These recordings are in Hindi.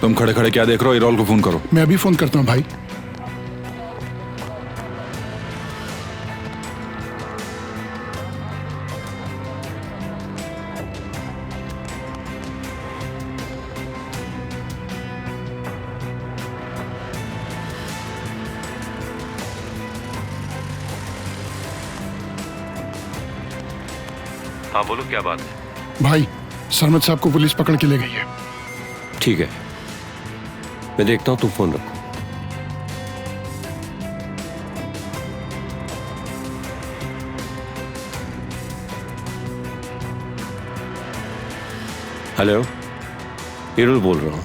तुम खड़े खड़े क्या देख रहे हो? इरॉल को फोन करो। मैं अभी फोन करता हूँ भाई। हाँ बोलो, क्या बात है? भाई सरमद साहब को पुलिस पकड़ के ले गई है। ठीक है, मैं देखता हूं, तुम फोन रखो। हेलो, इरुल बोल रहा हूँ।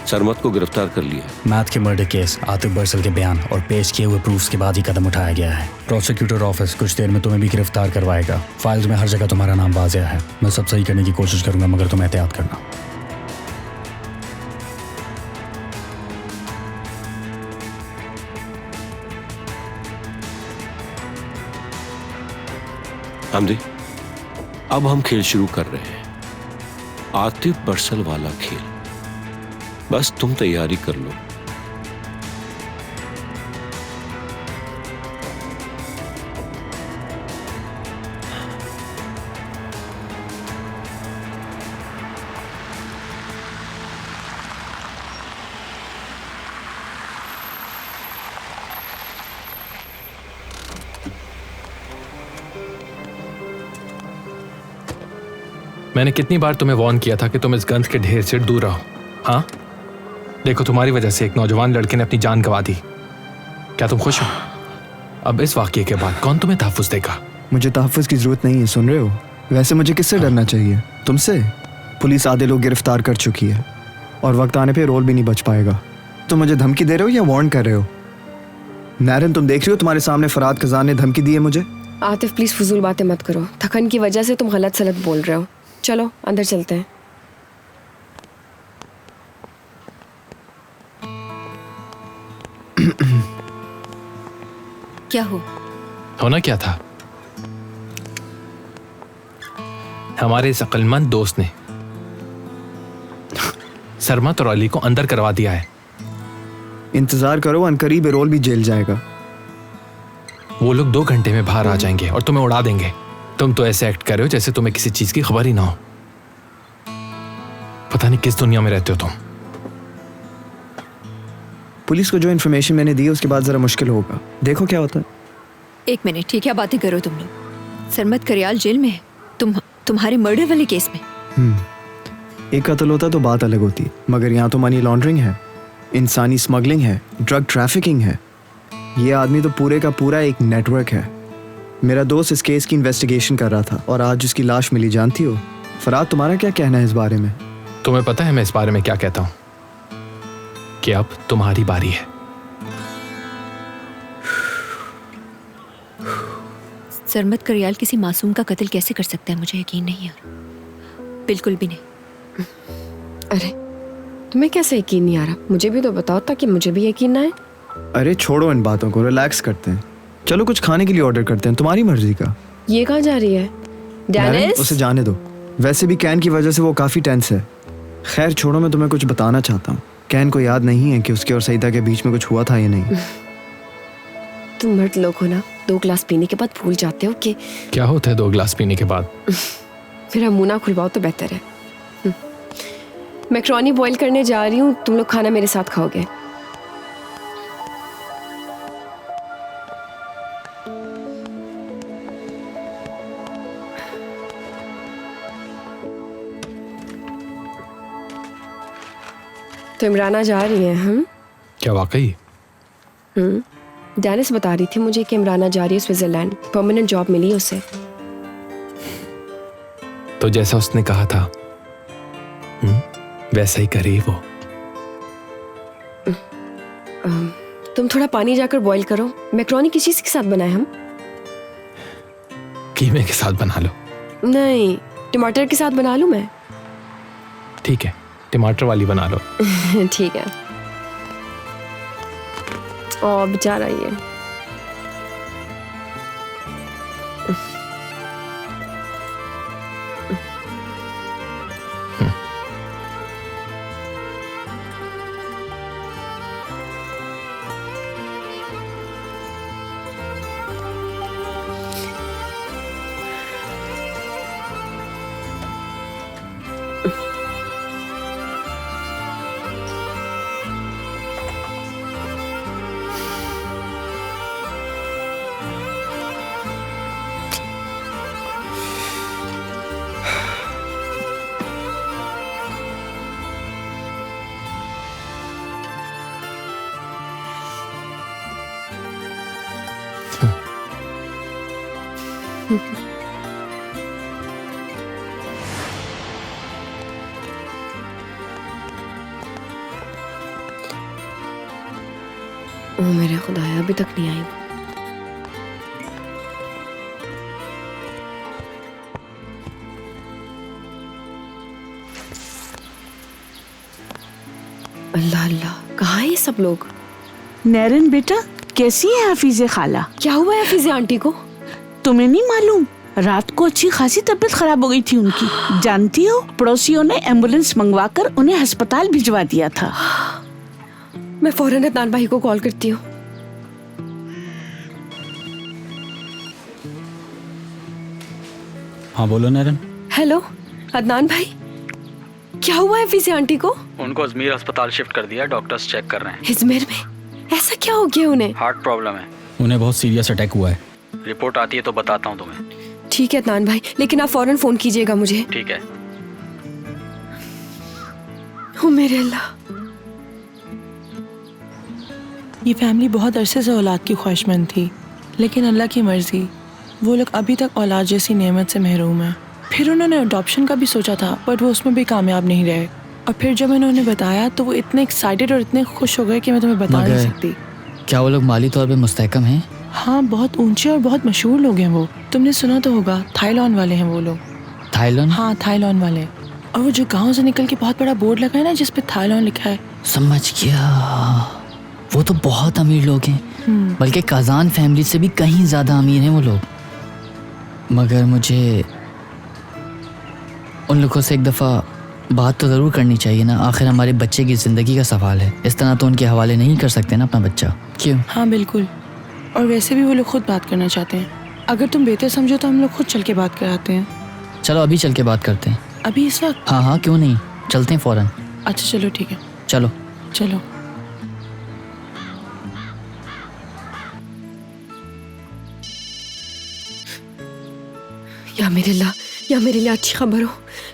सरमद को गिरफ्तार कर लिया। मैथ के मर्डर केस, आतिफ बरसल के बयान और पेश किए हुए प्रूफ्स के बाद ही कदम उठाया गया है। प्रोसिक्यूटर ऑफिस कुछ देर में तुम्हें भी गिरफ्तार करवाएगा। फाइल्स में हर जगह तुम्हारा नाम वाज़ेह है। मैं सब सही करने की कोशिश करूंगा, मगर तुम एहतियात करना। हमदी, अब हम खेल शुरू कर रहे हैं, आतिफ बरसल वाला खेल। बस तुम तैयारी कर लो। मैंने कितनी बार तुम्हें वार्न किया था कि तुम इस गंद के ढेर से दूर रहो। हाँ, देखो तुम्हारी वजह से एक नौजवान लड़के ने अपनी जान गंवा दी। क्या तुम खुश हो? अब इस वाकये के बाद कौन तुम्हें तहफ्फुज़ देगा? मुझे तहफ्फुज़ की जरूरत नहीं है, सुन रहे हो? वैसे मुझे किससे डरना चाहिए? तुमसे। पुलिस आधे लोग गिरफ्तार कर चुकी है और वक्त आने पे रोल भी नहीं बच पाएगा। तुम मुझे धमकी दे रहे हो या वार्न कर रहे हो? नारिन, तुम देख रही हो तुम्हारे सामने फराद खजान ने धमकी दी है मुझे। आतिफ प्लीज फजूल बातें मत करो। थकन की वजह से तुम गलत सलत बोल रहे हो। चलो अंदर चलते हैं। क्या हो? होना क्या था? हमारे इस अक्लमंद दोस्त ने सरमद और अली को अंदर करवा दिया है। इंतजार करो, अनकरीब रोल भी जेल जाएगा। वो लोग 2 घंटे में बाहर आ जाएंगे और तुम्हें उड़ा देंगे। तुम तो ऐसे एक्ट कर रहे हो जैसे तुम्हें किसी चीज की खबर ही ना हो। पता नहीं किस दुनिया में रहते हो तुम। पुलिस को जो इन्फॉर्मेशन मैंने दी है उसके बाद जरा मुश्किल होगा, देखो क्या होता है। एक मिनट, ठीक है, बातें करो तुम लोग। सरमद करियाल जेल में है, तुम्हारे मर्डर वाले केस में। एक कत्ल होता तो बात अलग होती, मगर यहाँ तो मनी लॉन्ड्रिंग है, इंसानी स्मगलिंग है, ड्रग ट्रैफिकिंग है। ये आदमी तो पूरे का पूरा एक नेटवर्क है। मेरा दोस्त इस केस की इन्वेस्टिगेशन कर रहा था और आज उसकी लाश मिली। जानती हो फराद, तुम्हारा क्या कहना है इस बारे में? तुम्हें पता है मैं इस बारे में क्या कहता हूं? कि अब तुम्हारी बारी है। सरमद करियाल किसी मासूम का कत्ल कैसे कर सकता है? मुझे यकीन नहीं यार, बिल्कुल भी नहीं। अरे तुम्हें कैसे यकीन नहीं आ रहा? मुझे भी तो बताओ ताकि मुझे भी यकीन ना आए। अरे छोड़ो इन बातों को, रिलैक्स करते हैं। चलो कुछ खाने के लिए ऑर्डर करते हैं, तुम्हारी मर्जी का। ये कहाँ जा रही है? डेनिस? उसे जाने दो, वैसे भी कैन की वजह से वो काफी टेंस है। खैर छोड़ो, मैं तुम्हें कुछ बताना चाहता हूँ। कैन को याद नहीं है कि उसके और सईदा के बीच में कुछ हुआ था या नहीं। तुम मर्द लोग हो ना, 2 गिलास पीने के बाद भूल जाते हो कि क्या होता है 2 गिलास पीने के बाद? मेरा मुंह ना खुलवाओ तो बेहतर है। मैक्रोनी बॉईल करने जा रही हूँ, तुम लोग खाना मेरे साथ खाओगे। तो इमराना जा रही है? हम क्या वाकई? डेनिस बता रही थी मुझे कि इमराना जा रही है स्विट्जरलैंड, परमानेंट जॉब मिली है उसे। तो जैसा उसने कहा था वैसा ही करे वो। तुम थोड़ा पानी जाकर बॉईल करो। मैक्रोनी किस चीज के साथ बनाए हम? कीमे के साथ बना लो। नहीं, टमाटर के साथ बना लूं मैं? ठीक है, टमाटर वाली बना लो। ठीक है। ओ बेचारा ये। ओ मेरे खुदाया, अभी तक नहीं आई। अल्लाह अल्लाह, कहाँ है ये सब लोग? नैरन बेटा, कैसी है हफीज़े खाला? क्या हुआ है हफीज़े आंटी को? तुम्हें नहीं मालूम, रात को अच्छी खासी तबीयत खराब हो गई थी उनकी। जानती हो, पड़ोसियों ने एम्बुलेंस मंगवाकर उन्हें अस्पताल भिजवा दिया था। मैं फौरन अदनान भाई को कॉल करती हूँ। हाँ बोलो नैरन। हेलो अदनान भाई, क्या हुआ है हफीज़े आंटी को? उनको अजमेर अस्पताल शिफ्ट कर दिया, डॉक्टर्स चेक कर रहे हैं। अजमेर में? ऐसा क्या हो गया उन्हें? हार्ट प्रॉब्लम है, उन्हें बहुत सीरियस अटैक हुआ है। रिपोर्ट आती है तो बताता हूँ तुम्हें। ठीक है अदनान भाई, लेकिन आप फौरन फोन कीजिएगा मुझे। ठीक है। ओ मेरे अल्लाह। ये फैमिली बहुत अरसे से औलाद की ख्वाहिशमंद थी, लेकिन अल्लाह की मर्जी, वो लोग अभी तक औलाद जैसी नेमत से महरूम हैं। फिर उन्होंने अडॉप्शन का भी सोचा था, बट वो उसमें भी कामयाब नहीं रहे। और फिर जब मैंने उन्हें बताया तो वो इतने एक्साइटेड और इतने खुश हो गए कि मैं तुम्हें बता नहीं सकती। क्या वो लोग माली तौर पे मुस्तहकम हैं? हाँ, बहुत ऊंचे और बहुत मशहूर लोग हैं वो। तुमने सुना तो होगा, थाईलैंड वाले हैं वो लोग। थाईलैंड? हाँ, थाईलैंड वाले। और वो जो गाँव से निकल के बहुत बड़ा बोर्ड लगा है ना, जिसपे थाईलैंड लिखा है। समझ गया, वो तो बहुत अमीर लोग हैं, बल्कि काजान फैमिली से भी कहीं ज्यादा अमीर हैं वो लोग। मगर मुझे उन लोगों से एक दफ़ा बात तो ज़रूर करनी चाहिए ना, आखिर हमारे बच्चे की ज़िंदगी का सवाल है। इस तरह तो उनके हवाले नहीं कर सकते ना अपना बच्चा, क्यों? हाँ बिल्कुल, और वैसे भी वो लोग खुद बात करना चाहते हैं। अगर तुम बेहतर समझो तो हम लोग खुद चल के बात कराते हैं। चलो अभी चल के बात करते हैं। अभी इस वक्त? हाँ हाँ, क्यों नहीं, चलते हैं फ़ौरन। अच्छा चलो ठीक है। चलो चलो। या मेरे अल्लाह, या मेरे लिए अच्छी खबर हो।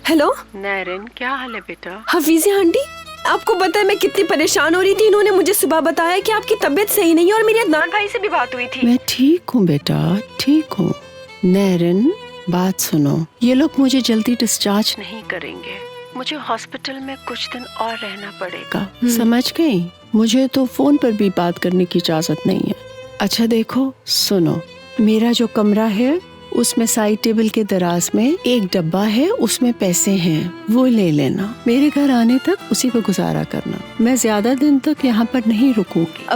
हेलो नैरन, क्या हाल है बेटा? हफीज़े आंटी, आपको पता है मैं कितनी परेशान हो रही थी। इन्होंने मुझे सुबह बताया कि आपकी तबीयत सही नहीं है, और मेरी अदनान भाई से भी बात हुई थी। मैं ठीक हूँ बेटा, ठीक हूँ। नैरन, बात सुनो, ये लोग मुझे जल्दी डिस्चार्ज नहीं करेंगे। मुझे हॉस्पिटल में कुछ दिन और रहना पड़ेगा, समझ गई? मुझे तो फोन पर भी बात करने की इजाजत नहीं है। अच्छा देखो, सुनो, मेरा जो कमरा है उसमें साइड टेबल के दराज में एक डब्बा है, उसमें पैसे हैं, वो ले लेना। मेरे घर आने तक उसी को गुजारा करना। मैं ज्यादा दिन तक यहाँ पर नहीं रुकूंगी।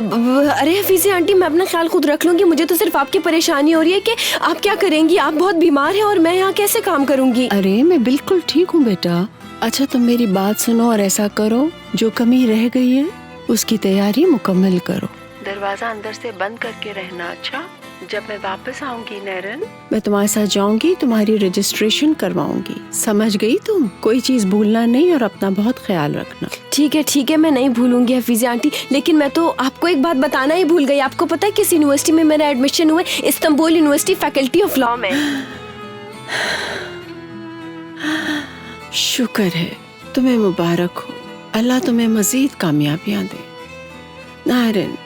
अरे हफीज़े आंटी, मैं अपना ख्याल खुद रख लूंगी। मुझे तो सिर्फ आपकी परेशानी हो रही है कि आप क्या करेंगी। आप बहुत बीमार हैं और मैं यहाँ कैसे काम करूँगी? अरे मैं बिल्कुल ठीक हूँ बेटा। अच्छा तुम मेरी बात सुनो और ऐसा करो, जो कमी रह गई है उसकी तैयारी मुकम्मल करो। दरवाजा अंदर से बंद करके रहना। अच्छा, जब मैं वापस आऊंगी नैरन, मैं तुम्हारे साथ जाऊंगी, तुम्हारी रजिस्ट्रेशन करवाऊंगी। समझ गई तुम? कोई चीज भूलना नहीं और अपना बहुत ख्याल रखना। ठीक है, मैं नहीं भूलूंगी हफीज़े आंटी। लेकिन मैं तो आपको एक बात बताना ही भूल गई। आपको पता है किस यूनिवर्सिटी में मेरा एडमिशन हुआ? Istanbul university, faculty of law में। शुक्र है, तुम्हें मुबारक हो। अल्लाह तुम्हें मजीद कामयाबियां दे। नायरन,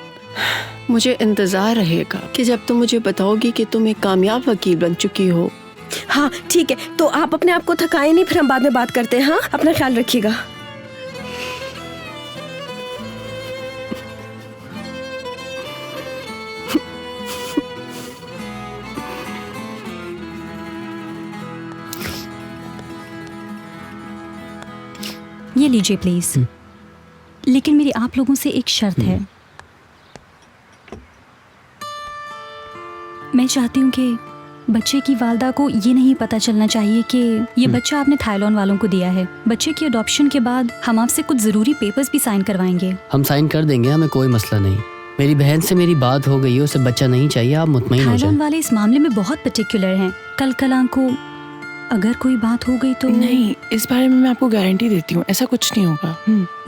मुझे इंतजार रहेगा कि जब तुम मुझे बताओगी कि तुम एक कामयाब वकील बन चुकी हो। हाँ ठीक है, तो आप अपने आप को थकाए नहीं, फिर हम बाद में बात करते हैं। हाँ, अपना ख्याल रखिएगा। ये लीजिए प्लीज। लेकिन मेरी आप लोगों से एक शर्त है। मैं चाहती हूँ कि बच्चे की वालदा को ये नहीं पता चलना चाहिए कि ये बच्चा आपने थाईलैंड वालों को दिया है। बच्चे की अडॉप्शन के बाद हम आपसे कुछ जरूरी पेपर्स भी साइन करवाएंगे। हम साइन कर देंगे, हमें कोई मसला नहीं। मेरी बहन से मेरी बात हो गई है, उसे बच्चा नहीं चाहिए, आप मुतमईन हो जाएं। थाईलैंड वाले इस मामले में बहुत पर्टिकुलर हैं। कल कलां को अगर कोई बात हो गई तो नहीं, इस बारे में मैं आपको गारंटी देती हूँ, ऐसा कुछ नहीं होगा।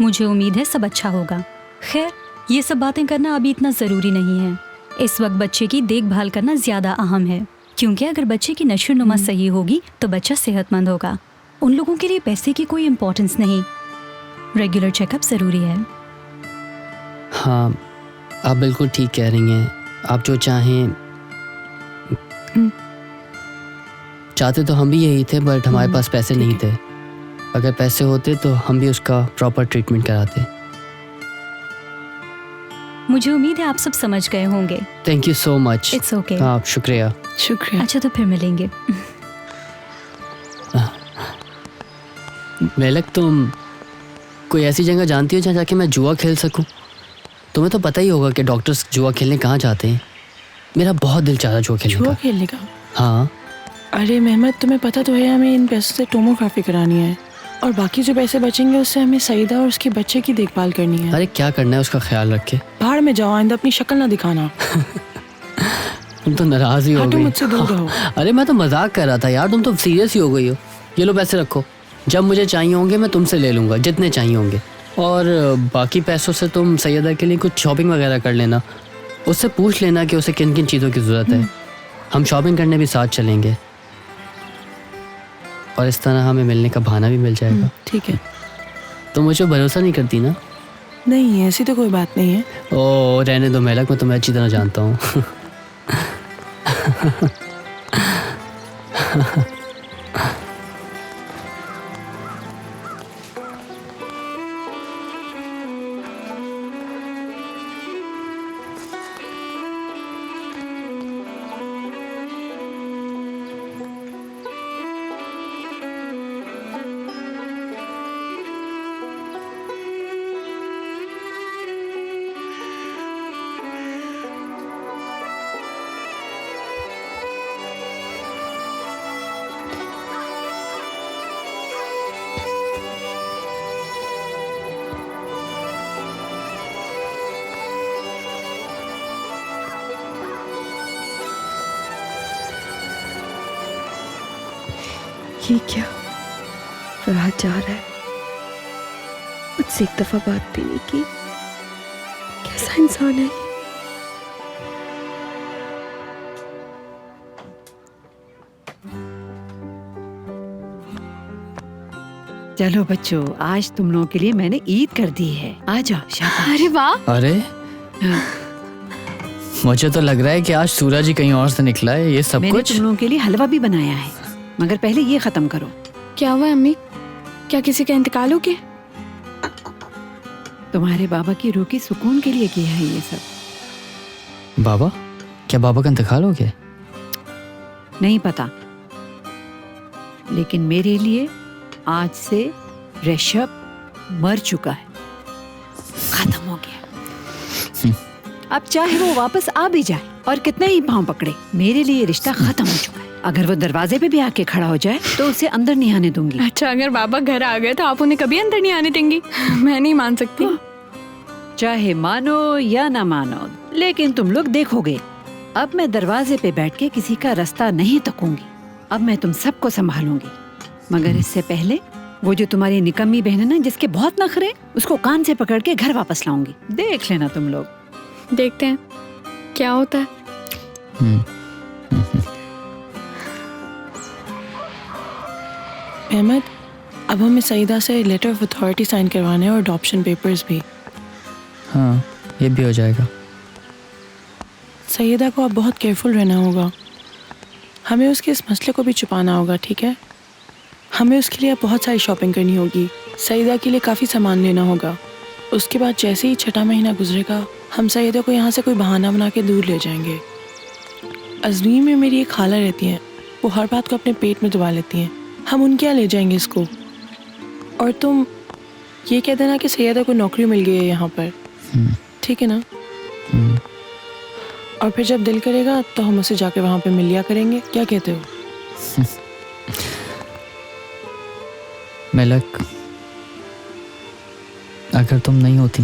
मुझे उम्मीद है सब अच्छा होगा। खैर, ये सब बातें करना अभी इतना जरूरी नहीं है। इस वक्त बच्चे की देखभाल करना ज्यादा अहम है, क्योंकि अगर बच्चे की नशोनुमा सही होगी तो बच्चा सेहतमंद होगा। उन लोगों के लिए पैसे की कोई इम्पोर्टेंस नहीं, रेगुलर चेकअप जरूरी है। हाँ, आप बिल्कुल ठीक कह रही हैं। आप जो चाहें। चाहते तो हम भी यही थे, बट हमारे पास पैसे नहीं थे। अगर पैसे होते तो हम भी उसका प्रॉपर ट्रीटमेंट कराते। मुझे उम्मीद है आप सब समझ गए होंगे। Thank you so much. It's okay. हाँ, शुक्रिया। शुक्रिया। अच्छा, तो फिर मिलेंगे। मेलक, तुम कोई ऐसी जगह जानती हो जहाँ जाके मैं जुआ खेल सकूं? तुम्हें तो पता ही होगा कि डॉक्टर्स जुआ खेलने कहाँ जाते हैं। मेरा बहुत दिल चाह रहा जुआ खेलने का। जुआ खेलने का? हाँ। अरे मेहमद, तुम्हें पता तो है हमें इन पैसों से टोमोग्राफी करानी है, और बाकी जो पैसे बचेंगे उससे हमें सईदा और उसके बच्चे की देखभाल करनी है। अरे क्या करना है उसका ख्याल रख के। बाहर में जाओ, आइंदा अपनी शक्ल ना दिखाना। तुम तो नाराज ही हो हटो गई। मुझसे दूर रहो। अरे मैं तो मजाक कर रहा था यार, तुम तो सीरियस ही हो गई हो। ये लो पैसे रखो, जब मुझे चाहिए होंगे मैं तुमसे ले लूँगा, जितने चाहिए होंगे। और बाकी पैसों से तुम सैयदा के लिए कुछ शॉपिंग वगैरह कर लेना। उससे पूछ लेना कि उसे किन किन चीज़ों की ज़रूरत है। हम शॉपिंग करने भी साथ चलेंगे, और इस तरह हमें मिलने का बहाना भी मिल जाएगा। ठीक है। तुम मुझे भरोसा नहीं करती ना? नहीं, ऐसी तो कोई बात नहीं है। ओ रहने दो मेलक, मैं तुम्हें अच्छी तरह जानता हूँ। ये क्या, फरहाद जा रहा है, मुझसे एक दफा बात भी नहीं की। कैसा इंसान है ये? चलो बच्चों, आज तुम लोगों के लिए मैंने ईद कर दी है। आ जाओ, शाबाश। अरे वाह। अरे मुझे तो लग रहा है कि आज सूरज ही कहीं और से निकला है। ये सब मैंने कुछ तुम लोगों के लिए हलवा भी बनाया है, मगर पहले ये खत्म करो। क्या हुआ अम्मी? क्या किसी का इंतकाल हो गया? तुम्हारे बाबा की रूह की सुकून के लिए किया है ये सब। बाबा? क्या बाबा का इंतकाल हो गया? नहीं पता, लेकिन मेरे लिए आज से ऋषभ मर चुका है, खत्म हो गया। अब चाहे वो वापस आ भी जाए और कितना ही पांव पकड़े, मेरे लिए रिश्ता खत्म हो चुका है। अगर वो दरवाजे पे भी आके खड़ा हो जाए तो उसे अंदर नहीं आने दूंगी। अच्छा, अगर बाबा घर आ गए तो आप उन्हें कभी अंदर नहीं आने देंगी? मैं नहीं मान सकती। चाहे मानो या ना मानो, लेकिन तुम लोग देखोगे, अब मैं दरवाजे पे बैठ के किसी का रास्ता नहीं तकूंगी। अब मैं तुम सबको संभालूंगी, मगर इससे पहले वो जो तुम्हारी निकम्मी बहन है ना, जिसके बहुत नखरे, उसको कान से पकड़ के घर वापस लाऊंगी। देख लेना तुम लोग। देखते हैं क्या होता है। अहमद, अब हमें सईदा से लेटर ऑफ अथॉरिटी साइन करवाने हैं और अडॉप्शन पेपर्स भी। हाँ, ये भी हो जाएगा। सईदा को अब बहुत केयरफुल रहना होगा। हमें उसके इस मसले को भी छुपाना होगा, ठीक है? हमें उसके लिए अब बहुत सारी शॉपिंग करनी होगी। सईदा के लिए काफ़ी सामान लेना होगा। उसके बाद जैसे ही 6वां महीना गुजरेगा, हम सईदा को यहाँ से कोई बहाना बना के दूर ले जाएंगे। अजमीन में मेरी एक खाला रहती हैं, वो हर बात को अपने पेट में दबा लेती हैं। हम उनके यहाँ ले जाएंगे इसको, और तुम ये कह देना कि सैयदा को नौकरी मिल गई है यहाँ पर, ठीक है ना? और फिर जब दिल करेगा तो हम उसे जाके वहाँ पे मिल लिया करेंगे। क्या कहते हो? मेलक, अगर तुम नहीं होती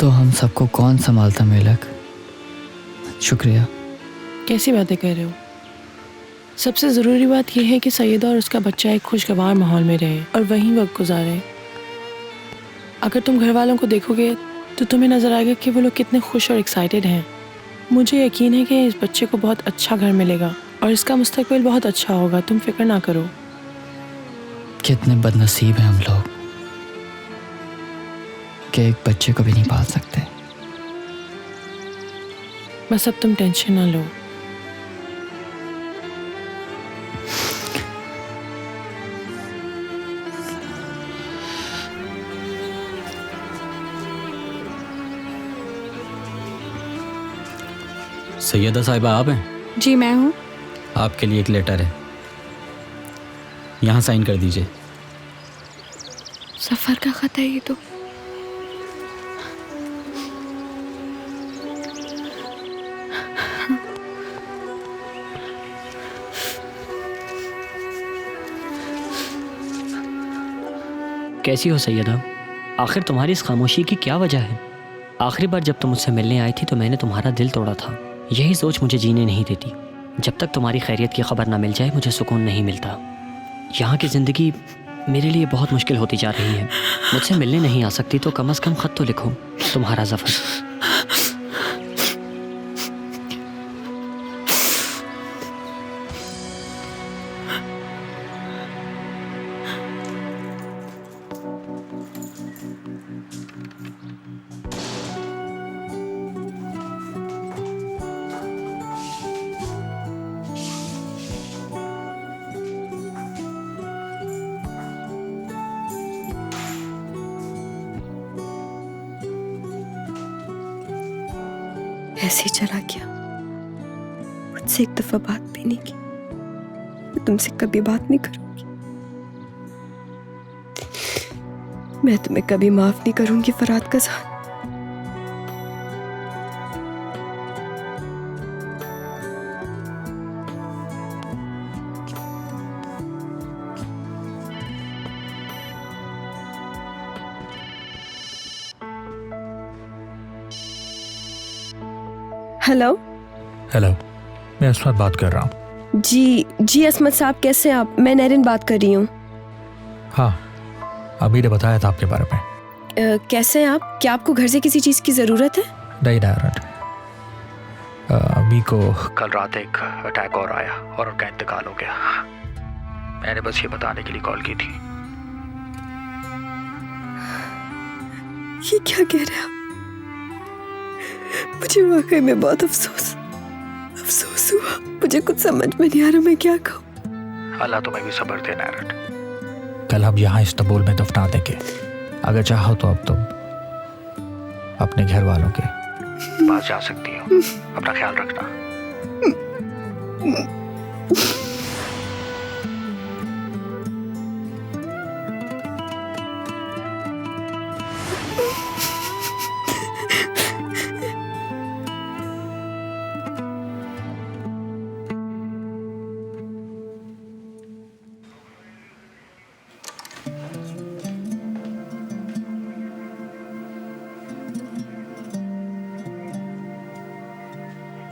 तो हम सबको कौन संभालता मेलक? शुक्रिया। कैसी बातें कह रहे हो? सबसे ज़रूरी बात यह है कि सैयदा और उसका बच्चा एक खुशगवार माहौल में रहे और वहीं वक्त गुजारे। अगर तुम घर वालों को देखोगे तो तुम्हें नज़र आएगा कि वो लोग कितने खुश और एक्साइटेड हैं। मुझे यकीन है कि इस बच्चे को बहुत अच्छा घर मिलेगा और इसका मुस्तकबिल बहुत अच्छा होगा। तुम फिक्र ना करो। कितने बदनसीब हैं हम लोग कि एक बच्चे को भी नहीं पाल सकते। बस अब तुम टेंशन ना लो। सैयदा साहिबा आप हैं? जी मैं हूँ। आपके लिए एक लेटर है, यहाँ साइन कर दीजिए। सफर का खत है ये तो। कैसी हो सैयदा? आखिर तुम्हारी इस खामोशी की क्या वजह है? आखिरी बार जब तुम मुझसे मिलने आई थी तो मैंने तुम्हारा दिल तोड़ा था। यही सोच मुझे जीने नहीं देती। जब तक तुम्हारी खैरियत की खबर ना मिल जाए मुझे सुकून नहीं मिलता। यहाँ की ज़िंदगी मेरे लिए बहुत मुश्किल होती जा रही है। मुझसे मिलने नहीं आ सकती तो कम से कम ख़त तो लिखो। तुम्हारा ज़फ़र। ऐसे ही चला गया, मुझसे एक दफा बात भी नहीं की। मैं तुमसे कभी बात नहीं करूंगी, मैं तुम्हें कभी माफ नहीं करूंगी फरहाद कज़ान। हेलो हेलो, मैं अस्मत बात कर रहा हूँ। जी अस्मत साहब, कैसे हैं आप? मैं नैरिन बात कर रही हूँ। हाँ, अभी ने बताया था आपके बारे में। कैसे हैं आप? क्या आपको घर से किसी चीज़ की ज़रूरत है? नहीं डायरेक्ट, अभी को कल रात एक अटैक और आया और उनका इंतकाल हो गया। मैंने बस ये बताने के लिए कॉल की थी। ये क्या कह रहे हैं आप? मुझे वाकई में बहुत अफसोस हुआ। मुझे कुछ समझ में नहीं आ रहा मैं क्या कहूँ। अल्लाह तुम्हें भी सब्र दे नायरन। कल हम यहाँ इस्तांबुल में दफना देंगे। अगर चाहो तो अब तुम अपने घर वालों के पास जा सकती हो। अपना ख्याल रखना।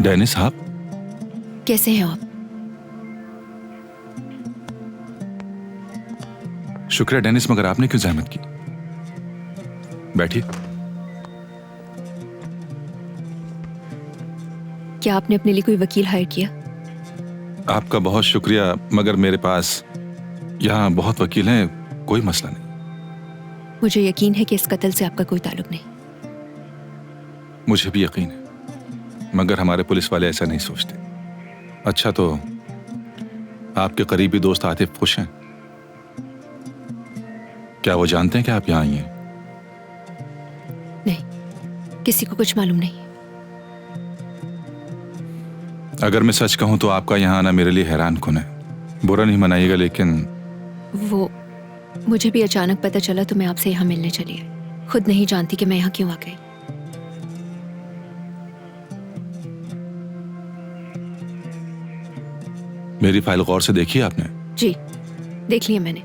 डेनिस साहब, कैसे हैं आप? शुक्र है डेनिस, मगर आपने क्यों जहमत की? बैठिए। क्या आपने अपने लिए कोई वकील हायर किया? आपका बहुत शुक्रिया, मगर मेरे पास यहाँ बहुत वकील हैं, कोई मसला नहीं। मुझे यकीन है कि इस कत्ल से आपका कोई ताल्लुक नहीं। मुझे भी यकीन है, मगर हमारे पुलिस वाले ऐसा नहीं सोचते। अच्छा, तो आपके करीबी दोस्त आतिफ खुश हैं? क्या वो जानते हैं कि आप यहाँ आई हैं? नहीं, किसी को कुछ मालूम नहीं। अगर मैं सच कहूं तो आपका यहाँ आना मेरे लिए हैरान कुन है। बुरा नहीं मनाइएगा, लेकिन वो मुझे भी अचानक पता चला तो मैं आपसे यहाँ मिलने चली आई। खुद नहीं जानती कि मैं यहाँ क्यों आ गई। मेरी फाइल गौर से देखी आपने? जी, देख लिया मैंने।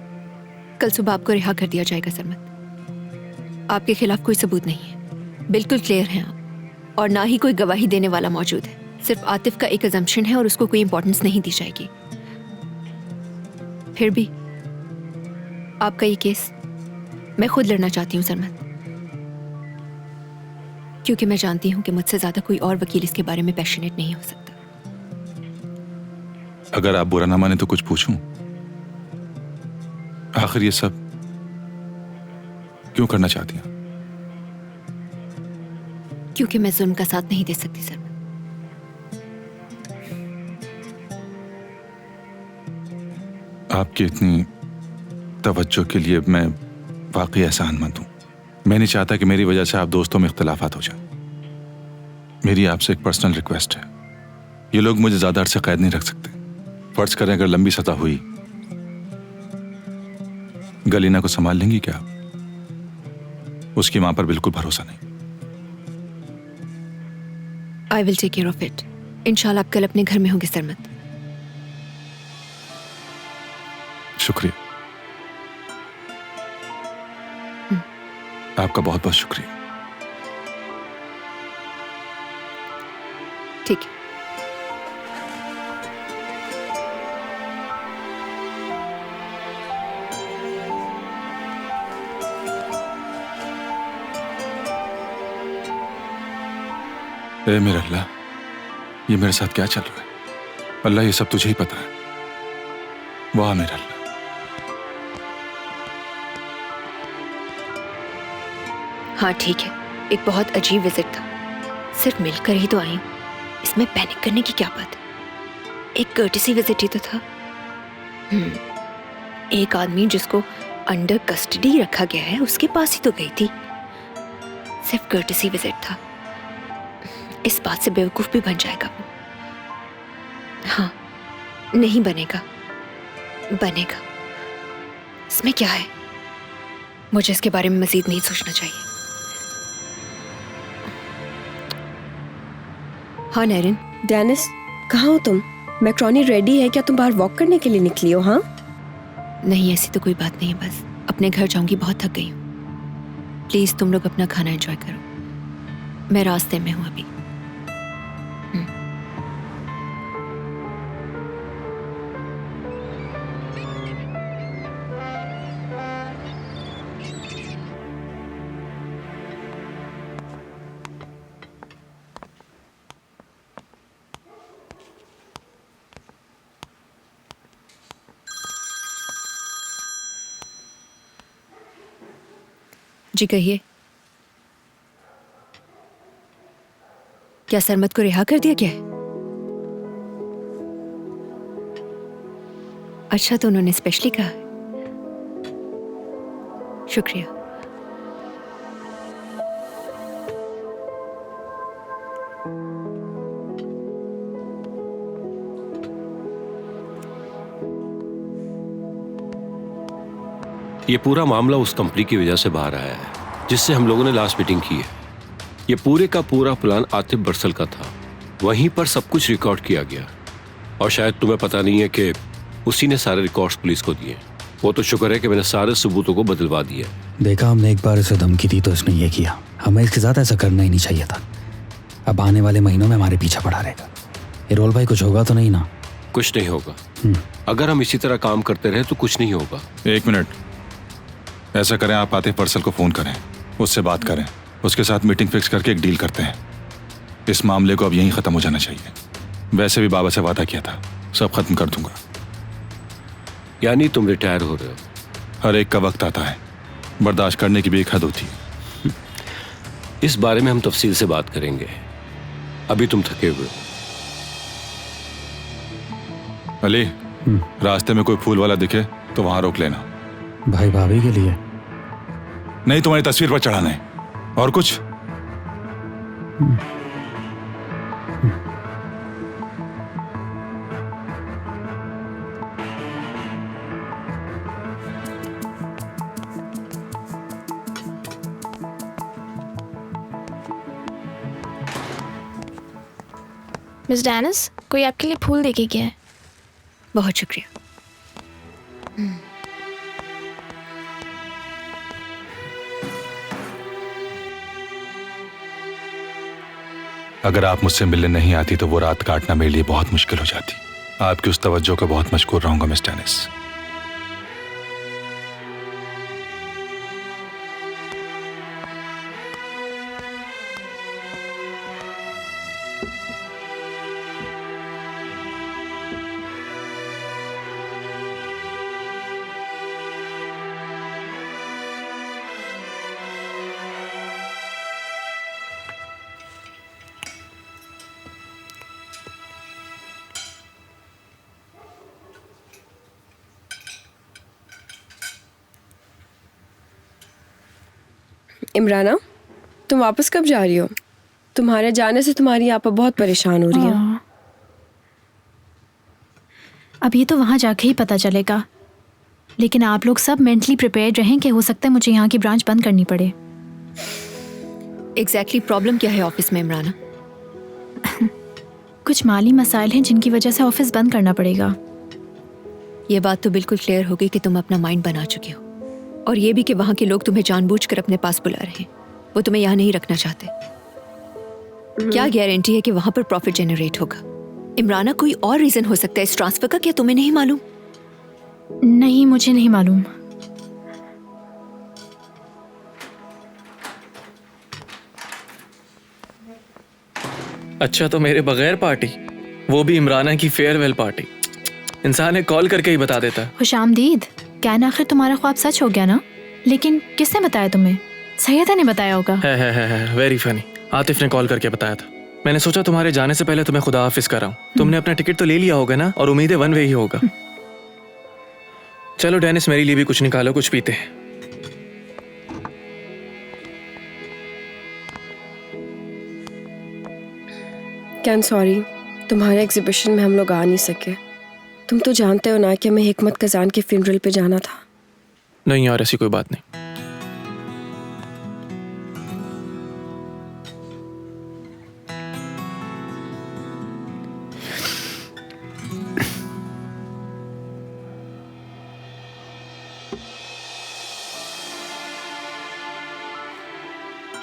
कल सुबह आपको रिहा कर दिया जाएगा सरमत। आपके खिलाफ कोई सबूत नहीं है, बिल्कुल क्लियर हैं आप, और ना ही कोई गवाही देने वाला मौजूद है। सिर्फ आतिफ का एक अजम्पशन है और उसको कोई इंपॉर्टेंस नहीं दी जाएगी। फिर भी आपका ये केस मैं खुद लड़ना चाहती हूँ सरमत, क्योंकि मैं जानती हूँ कि मुझसे ज्यादा कोई और वकील इसके बारे में पैशनेट नहीं हो सकता। अगर आप बुरा ना माने तो कुछ पूछूं? आखिर ये सब क्यों करना चाहती हैं? क्योंकि मैं जुल्म का साथ नहीं दे सकती सर। आपकी इतनी तवज्जो के लिए मैं वाकई एहसानमंद हूं। मैं नहीं चाहता कि मेरी वजह से आप दोस्तों में इख्तिलाफात हो जाए। मेरी आपसे एक पर्सनल रिक्वेस्ट है, ये लोग मुझे ज्यादा अरसे कैद नहीं रख सकते। फर्ज करें अगर लंबी सजा हुई, गलीना को संभाल लेंगी क्या? उसकी मां पर बिल्कुल भरोसा नहीं। I will take care of it. इंशाल्लाह आप कल अपने घर में होंगे सरमत। शुक्रिया, आपका बहुत बहुत शुक्रिया। ठीक है। ए मेरे अल्लाह, ये मेरे साथ क्या चल रहा है? अल्लाह, ये सब तुझे ही पता है। वाह मेरे अल्लाह। हाँ ठीक है, एक बहुत अजीब विजिट था। सिर्फ मिलकर ही तो आई हूँ, इसमें पैनिक करने की क्या बात है? एक कर्टेसी विजिट ही तो था। एक आदमी जिसको अंडर कस्टडी रखा गया है उसके पास ही तो गई थी। सिर्फ कर्टेसी विजिट था। इस बात से बेवकूफ भी बन जाएगा वो। हाँ, नहीं बनेगा, बनेगा। इसमें क्या है? मुझे इसके बारे में मजीद नहीं सोचना चाहिए। हाँ नैरिन। डेनिस, कहाँ हो तुम? मैक्रोनी रेडी है क्या? तुम बाहर वॉक करने के लिए निकली हो? हाँ नहीं, ऐसी तो कोई बात नहीं है, बस अपने घर जाऊंगी, बहुत थक गई हूँ। प्लीज तुम लोग अपना खाना एंजॉय करो, मैं रास्ते में हूँ अभी। जी कहिए, क्या सरमत को रिहा कर दिया गया है? अच्छा, तो उन्होंने स्पेशली कहा है। शुक्रिया। ये पूरा मामला उस कंपनी की वजह से बाहर आया है जिससे हम लोगों ने लास्ट मीटिंग की है। ये पूरे का पूरा प्लान आतिफ बरसल का था। वहीं पर सब कुछ रिकॉर्ड किया गया और शायद तुम्हें पता नहीं है कि उसी ने सारे रिकॉर्ड्स पुलिस को दिए। वो तो शुक्र है कि मैंने सारे सबूतों को बदलवा दिया। देखा, हमने एक बार इसे धमकी दी तो इसने ये किया। हमें इसके साथ ऐसा करना ही नहीं चाहिए था। अब आने वाले महीनों में हमारे पीछा पड़ा रहेगा। ये रोल भाई, कुछ होगा तो नहीं ना? कुछ नहीं होगा। अगर हम इसी तरह काम करते रहे तो कुछ नहीं होगा। एक मिनट, ऐसा करें, आप आतिफ बरसल को फोन करें, उससे बात करें, उसके साथ मीटिंग फिक्स करके एक डील करते हैं। इस मामले को अब यहीं खत्म हो जाना चाहिए। वैसे भी बाबा से वादा किया था, सब खत्म कर दूंगा। यानी तुम रिटायर हो रहे हो? हर एक का वक्त आता है, बर्दाश्त करने की भी एक हद होती है। इस बारे में हम तफसील से बात करेंगे, अभी तुम थके हुए हो। अली, रास्ते में कोई फूल वाला दिखे तो वहां रोक लेना। भाई भाभी के लिए? नहीं, तुम्हारी तस्वीर पर चढ़ाना है। और कुछ? मिस डेनिस, कोई आपके लिए फूल लेके गया है। बहुत शुक्रिया। अगर आप मुझसे मिलने नहीं आती तो वो रात काटना मेरे लिए बहुत मुश्किल हो जाती। आपकी उस तवज्जो का बहुत मशकूर रहूंगा मिस डेनिस। इमराना, तुम वापस कब जा रही हो? तुम्हारे जाने से तुम्हारी आपा बहुत परेशान हो रही है। अब ये तो वहाँ जाके ही पता चलेगा, लेकिन आप लोग सब मेंटली प्रिपेयर्ड रहें कि हो सकता है मुझे यहाँ की ब्रांच बंद करनी पड़े। एग्जैक्टली प्रॉब्लम क्या है ऑफिस में इमराना? कुछ माली मसाइल हैं जिनकी वजह से ऑफिस बंद करना पड़ेगा। ये बात तो बिल्कुल क्लियर हो गई कि तुम अपना माइंड बना चुके हो, और ये भी कि वहाँ के लोग तुम्हें जानबूझकर अपने पास बुला रहे हैं। वो तुम्हें यहाँ नहीं रखना चाहते। क्या गारंटी है कि वहाँ पर प्रॉफिट जनरेट होगा? इमराना, कोई और रीजन हो सकता है इस ट्रांसफर का, क्या तुम्हें नहीं मालूम? नहीं, मुझे नहीं मालूम। अच्छा, तो मेरे बगैर पार्टी, वो भी इमराना की फेयरवेल पार्टी। इंसान है कॉल करके ही बता देता। खुशामदीद। क्या ना, आखिर तुम्हारा ख्वाब सच हो गया ना? लेकिन किसने बताया तुम्हें? सैयदा ने बताया होगा। है वेरी फनी। आतिफ ने कॉल करके बताया था। मैंने सोचा तुम्हारे जाने से पहले तुम्हें खुदा हाफिज कराऊं। तुमने अपना टिकट तो ले लिया होगा ना, और उम्मीद है वन वे ही होगा। चलो डेनिस, मेरे लिए भी कुछ निकालो, कुछ पीते हैं। कैन सॉरी, तुम्हारे एग्जीबिशन में हम लोग आ नहीं सके। तुम तो जानते हो ना कि हमें हिकमत कजान के फ्यूनरल पे जाना था। नहीं यार, ऐसी कोई बात नहीं।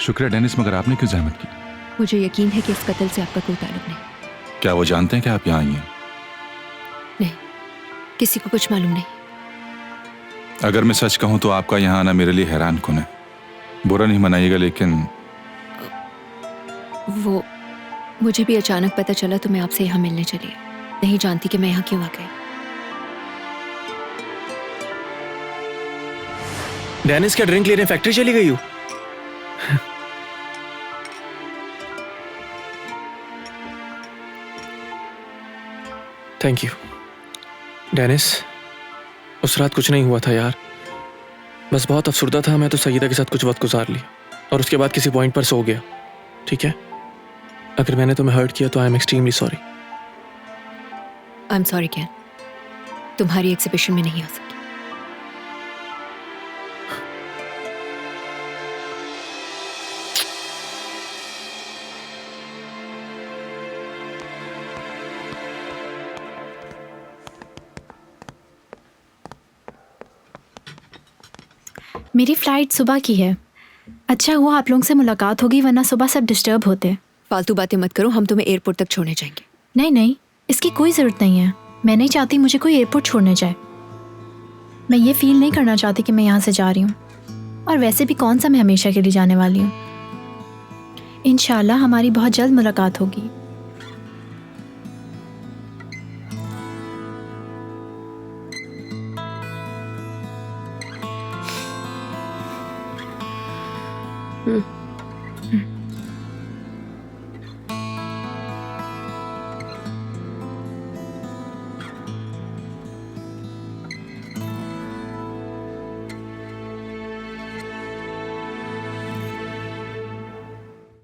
शुक्र है डेनिस, मगर आपने क्यों जहमत की? मुझे यकीन है कि इस कत्ल से आपका कोई ताल्लुक नहीं। क्या वो जानते हैं कि आप यहाँ आई हैं? नहीं, किसी को कुछ मालूम नहीं। अगर मैं सच कहूँ तो आपका यहाँ आना मेरे लिए हैरान कुन है। बुरा नहीं मनाइएगा, लेकिन वो मुझे भी अचानक पता चला तो मैं आपसे यहाँ मिलने चली। नहीं जानती कि मैं यहाँ क्यों आ गई। डेनिस, क्या ड्रिंक लेने फैक्ट्री चली गई हो? Thank you Dennis. उस रात कुछ नहीं हुआ था यार, बस बहुत अफसुर्दा था मैं तो सईदा के साथ कुछ वक्त गुजार लिया, और उसके बाद किसी पॉइंट पर सो गया। ठीक है, अगर मैंने तुम्हें हर्ट किया तो I am extremely sorry. I am sorry can, तुम्हारी एग्जीबिशन में नहीं आ सकी। मेरी फ्लाइट सुबह की है। अच्छा हुआ आप लोगों से मुलाकात होगी, वरना सुबह सब डिस्टर्ब होते। फालतू बातें मत करो, हम तुम्हें एयरपोर्ट तक छोड़ने जाएंगे। नहीं नहीं, इसकी कोई ज़रूरत नहीं है। मैं नहीं चाहती मुझे कोई एयरपोर्ट छोड़ने जाए। मैं ये फील नहीं करना चाहती कि मैं यहाँ से जा रही हूँ, और वैसे भी कौन सा मैं हमेशा के लिए जाने वाली हूँ। इंशाल्लाह हमारी बहुत जल्द मुलाकात होगी।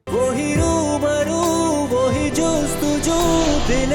वही रूबरू, वही जोस्तुजू, दिल